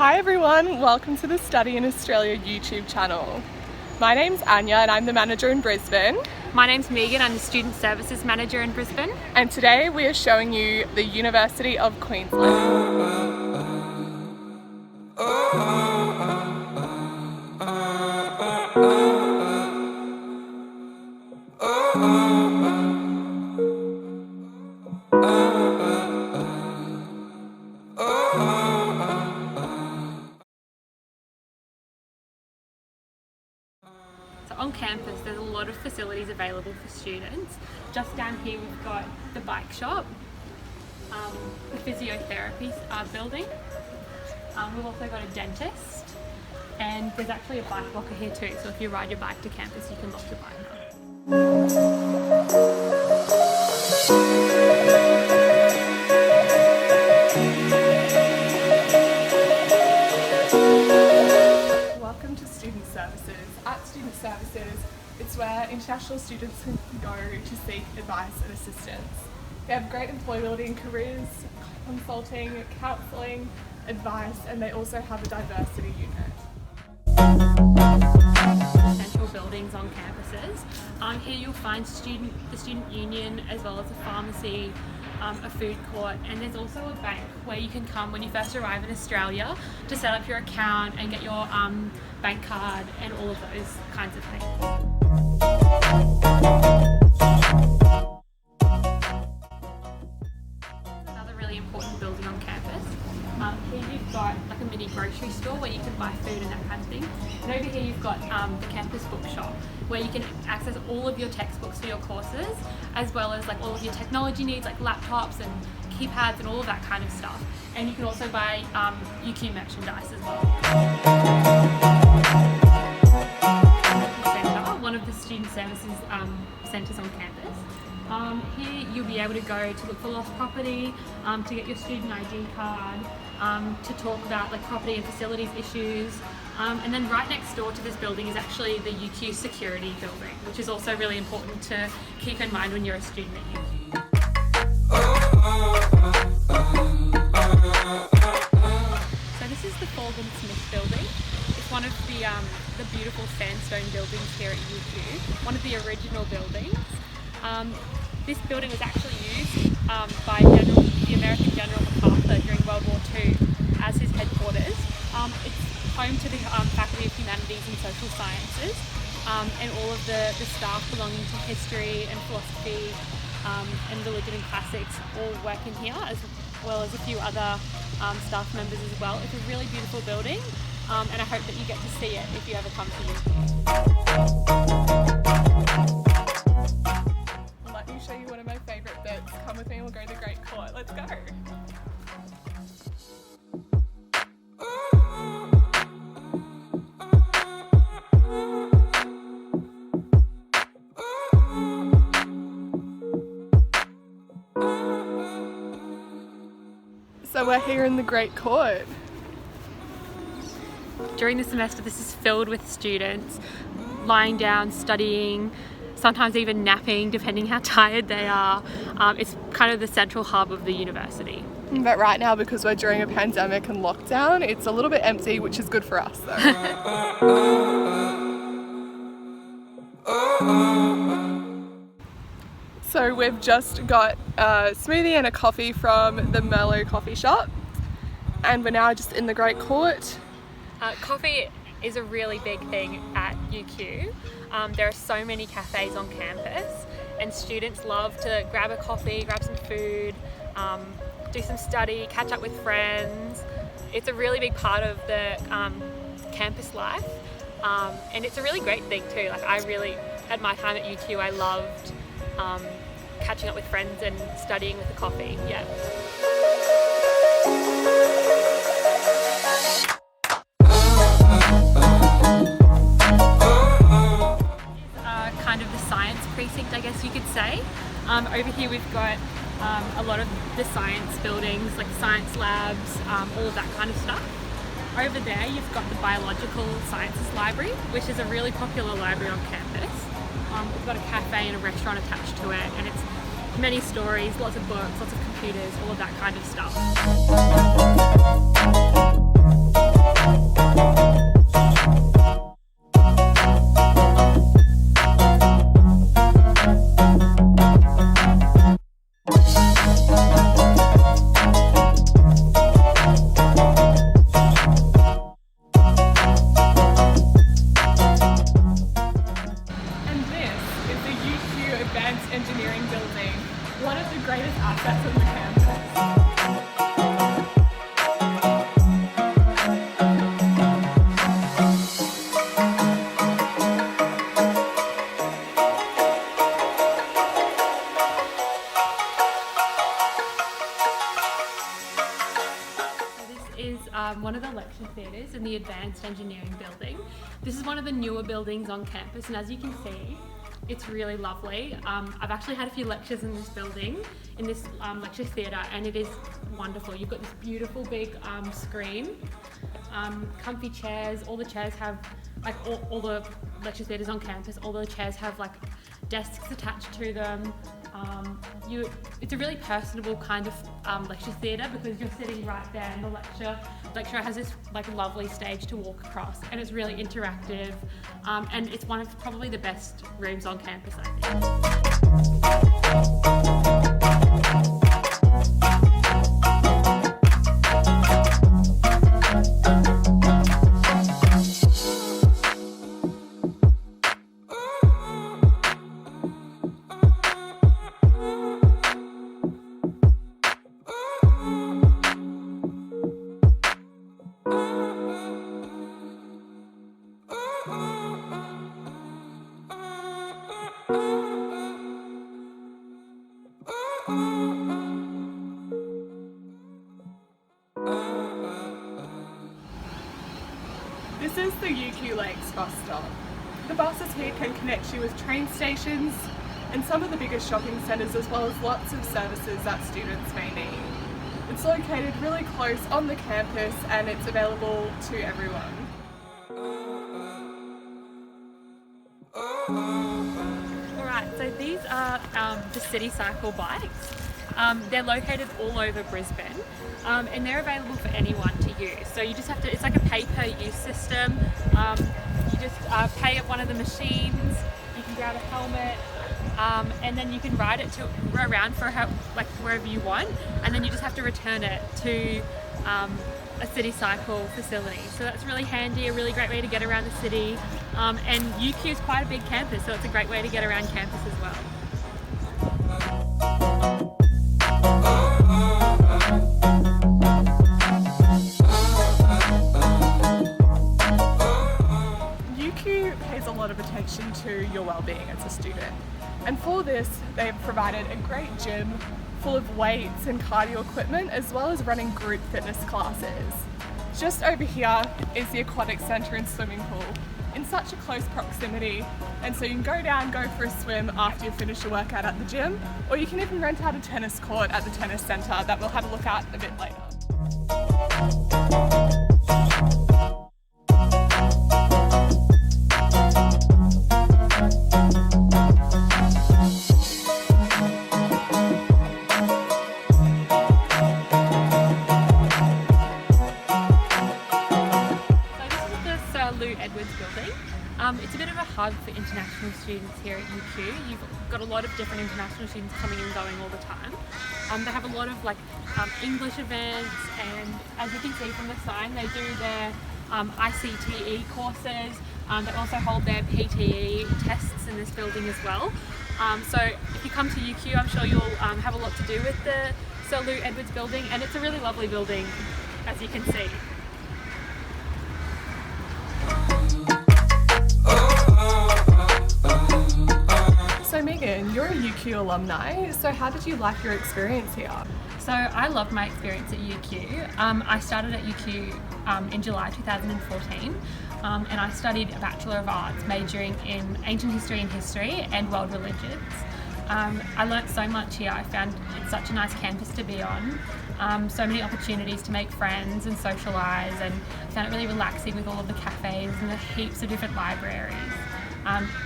Hi everyone, welcome to the Study in Australia YouTube channel. My name's Anja and I'm the manager in Brisbane. My name's Megan, I'm the Student Services Manager in Brisbane. And today we are showing you the University of Queensland. So on campus there's a lot of facilities available for students. Just down here we've got the bike shop, the physiotherapy building. We've also got a dentist, and there's actually a bike locker here too, so if you ride your bike to campus you can lock your bike up. Welcome to Student Services. At Student Services, it's where international students can go to seek advice and assistance. They have great employability and careers, consulting, counselling, advice, and they also have a diversity unit. Central buildings on campuses. Here you'll find the student union, as well as a pharmacy, a food court, and there's also a bank where you can come when you first arrive in Australia to set up your account and get your bank card and all of those kinds of things. Another really important building on campus. Here you've got like a mini grocery store where you can buy food and that kind of thing. And over here you've got the campus bookshop where you can access all of your textbooks for your courses, as well as like all of your technology needs like laptops and keypads and all of that kind of stuff. And you can also buy UQ merchandise as well. One of the student services centres on campus. Here you'll be able to go to look for lost property, to get your student ID card, to talk about like property and facilities issues, and then right next door to this building is actually the UQ security building, which is also really important to keep in mind when you're a student at UQ. So this is the Falcon Smith building. It's one of the beautiful sandstone buildings here at UQ, one of the original buildings. This building was actually used by the American General MacArthur during World War II as his headquarters. It's home to the Faculty of Humanities and Social Sciences, and all of the staff belonging to history and philosophy and religion and classics all work in here, as well as a few other staff members as well. It's a really beautiful building, and I hope that you get to see it if you ever come to UQ. Let me show you one of my favourite bits. Come with me and we'll go to the Great Court. Let's go! So we're here in the Great Court. During the semester this is filled with students lying down, studying, sometimes even napping depending how tired they are. It's kind of the central hub of the university. But right now, because we're during a pandemic and lockdown, it's a little bit empty, which is good for us though. So we've just got a smoothie and a coffee from the Merlot coffee shop, and we're now just in the Great Court. Coffee is a really big thing at UQ. There are so many cafes on campus, and students love to grab a coffee, grab some food, do some study, catch up with friends. It's a really big part of the campus life, and it's a really great thing too. Like at my time at UQ, I loved catching up with friends and studying with a coffee. Yeah. Kind of the science precinct, I guess you could say. Over here we've got a lot of the science buildings, like science labs, all of that kind of stuff. Over there you've got the Biological Sciences Library, which is a really popular library on campus. We've got a cafe and a restaurant attached to it, and it's many stories, lots of books, lots of computers, all of that kind of stuff. lecture theatres in the Advanced Engineering building. This is one of the newer buildings on campus, and as you can see, it's really lovely. I've actually had a few lectures in this building, in this lecture theatre, and it is wonderful. You've got this beautiful big screen, comfy chairs. All the chairs have, like all the lecture theatres on campus, all the chairs have like desks attached to them. It's a really personable kind of lecture theatre because you're sitting right there and the lecturer has this like lovely stage to walk across, and it's really interactive, and it's one of probably the best rooms on campus, I think. This is the UQ Lakes bus stop. The buses here can connect you with train stations and some of the biggest shopping centres, as well as lots of services that students may need. It's located really close on the campus and it's available to everyone. Alright, so these are the City Cycle bikes. They're located all over Brisbane, and they're available for anyone to use. So you just have to, it's like a pay-per-use system. You just pay at one of the machines, you can grab a helmet, and then you can ride it around for like wherever you want, and then you just have to return it to a City Cycle facility. So that's really handy, a really great way to get around the city, and UQ is quite a big campus, so it's a great way to get around campus as well. UQ pays a lot of attention to your well-being as a student, and for this they've provided a great gym full of weights and cardio equipment, as well as running group fitness classes. Just over here is the aquatic centre and swimming pool in such a close proximity, and so you can go down, go for a swim after you finish your workout at the gym, or you can even rent out a tennis court at the tennis centre that we'll have a look at a bit later. It's a bit of a hub for international students here at UQ. You've got a lot of different international students coming and going all the time. They have a lot of like English events, and as you can see from the sign, they do their ICTE courses. They also hold their PTE tests in this building as well. So if you come to UQ, I'm sure you'll have a lot to do with the Sir Lou Edwards building, and it's a really lovely building, as you can see. So Megan, you're a UQ alumni, so how did you like your experience here? So I loved my experience at UQ. I started at UQ in July 2014, and I studied a Bachelor of Arts majoring in Ancient History and History and World Religions. I learnt so much here. I found it's such a nice campus to be on. So many opportunities to make friends and socialise, and I found it really relaxing with all of the cafes and the heaps of different libraries.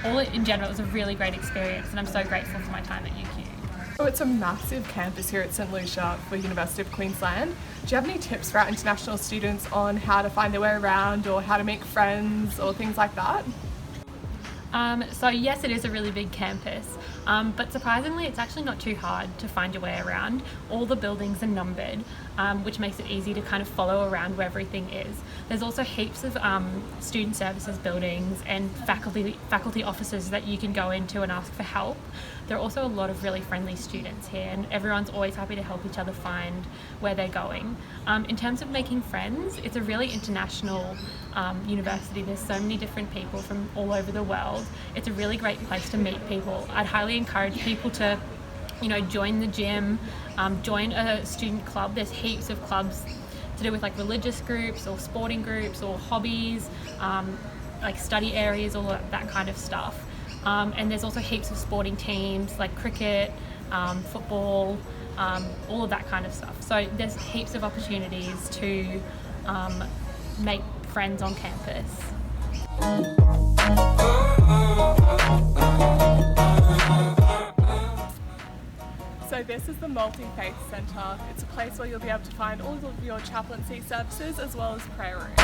All in general, it was a really great experience, and I'm so grateful for my time at UQ. So it's a massive campus here at St Lucia for University of Queensland. Do you have any tips for our international students on how to find their way around, or how to make friends, or things like that? So yes, it is a really big campus, but surprisingly it's actually not too hard to find your way around. All the buildings are numbered, which makes it easy to kind of follow around where everything is. There's also heaps of student services buildings and faculty offices that you can go into and ask for help. There are also a lot of really friendly students here, and everyone's always happy to help each other find where they're going. In terms of making friends, it's a really international university. There's so many different people from all over the world. It's a really great place to meet people. I'd highly encourage people to, join the gym, join a student club. There's heaps of clubs to do with like religious groups or sporting groups or hobbies, like study areas, all of that kind of stuff. And there's also heaps of sporting teams like cricket, football, all of that kind of stuff. So there's heaps of opportunities to make friends on campus. So this is the Multi-Faith Centre. It's a place where you'll be able to find all of your chaplaincy services as well as prayer rooms.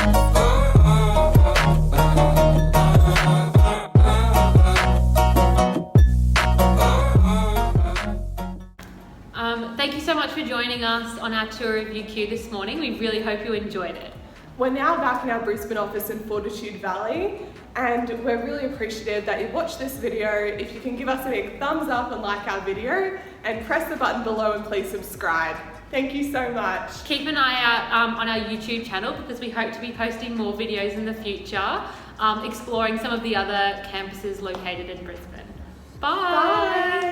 Thank you so much for joining us on our tour of UQ this morning. We really hope you enjoyed it. We're now back in our Brisbane office in Fortitude Valley, and we're really appreciative that you watched this video. If you can give us a big thumbs up and like our video, and press the button below and please subscribe. Thank you so much. Keep an eye out on our YouTube channel because we hope to be posting more videos in the future, exploring some of the other campuses located in Brisbane. Bye. Bye.